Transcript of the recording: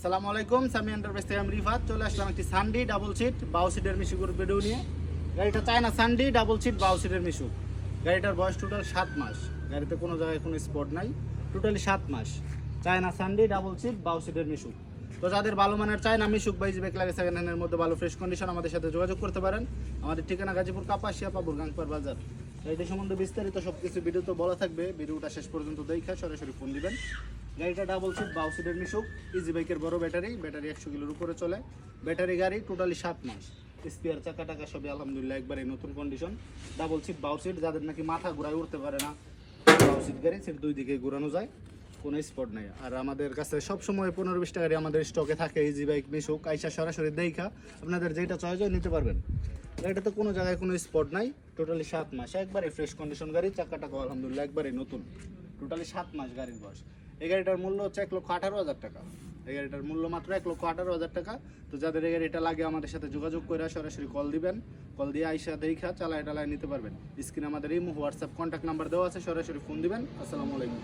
আসসালামু আলাইকুম, সামি এন্টারপ্রাইজ থেকে আমি রিফাত চলে আসলাম একটি সানডি ডাবল সিট বাউ সিটের মিশুকের ভিডিও নিয়ে। গাড়িটা চায়না সানডি ডাবল সিট বাউ সিটের মিশুক। গাড়িটার বয়স টোটাল 7 মাস। গাড়িতে কোনো জায়গায় কোনো স্পট নাই, টোটালি 7 মাস। চায়না সানডি ডাবল সিট বাউ সিটের মিশুক। তো যাদের ভালো মানের চায়না মিশুক বা ইজি বাইক লাগে সেকেন্ড হ্যান্ডের মধ্যে ভালো ফ্রেশ কন্ডিশন, আমাদের সাথে যোগাযোগ করতে পারেন। আমাদের ঠিকানা গাজীপুর কাপাসিয়া পাবুর গাংপার বাজার। গাড়িটা সম্বন্ধে বিস্তারিত সব কিছু ভিডিওতে বলা থাকবে, ভিডিওটা শেষ পর্যন্ত দেখে সরাসরি ফোন দিবেন। গাড়িটা ডাবল সিট বাউ সিটের মিশুক, ইজি বাইকের বড় ব্যাটারি 100 কিলোর উপরে চলে। ব্যাটারি গাড়ি টোটালি 7 মাস। স্পেয়ার চাকা টাকা সবই আলহামদুলিল্লাহ একবারে নতুন কন্ডিশন। ডাবল সিট বাউ সিট, যাদের নাকি মাথা ঘুরায় উঠতে পারে না, বাউ সিট গাড়ি সিট দুই দিকে ঘুরানো যায়, কোনো স্পট নেই। আর আমাদের কাছে সবসময় 15-20 গাড়ি আমাদের স্টকে থাকে। ইজি বাইক মিশুক আইসা সরাসরি দেখা আপনাদের যেটা চয়েস হয় নিতে পারবেন। গাড়িটাতে কোনো জায়গায় কোনো স্পট নাই, টোটালি 7 মাস একবারে ফ্রেশ কন্ডিশন গাড়ি। চাকা টাকা আলহামদুলিল্লাহ একবারে নতুন, টোটালি 7 মাস গাড়ির বয়স। এই গাড়িটার মূল্য হচ্ছে 1,18,000 টাকা। এই গাড়িটার মূল্য মাত্র 1,18,000 টাকা। তো যাদের এই গাড়িটা লাগে আমাদের সাথে যোগাযোগ করে সরাসরি কল দিবেন। কল দিয়ে আইসা দেখা চালায় টালায় নিতে পারবেন। স্ক্রিনে আমাদের এই হোয়াটসঅ্যাপ কন্ট্যাক্ট নাম্বার দেওয়া আছে, সরাসরি ফোন দিবেন। আসসালামু আলাইকুম।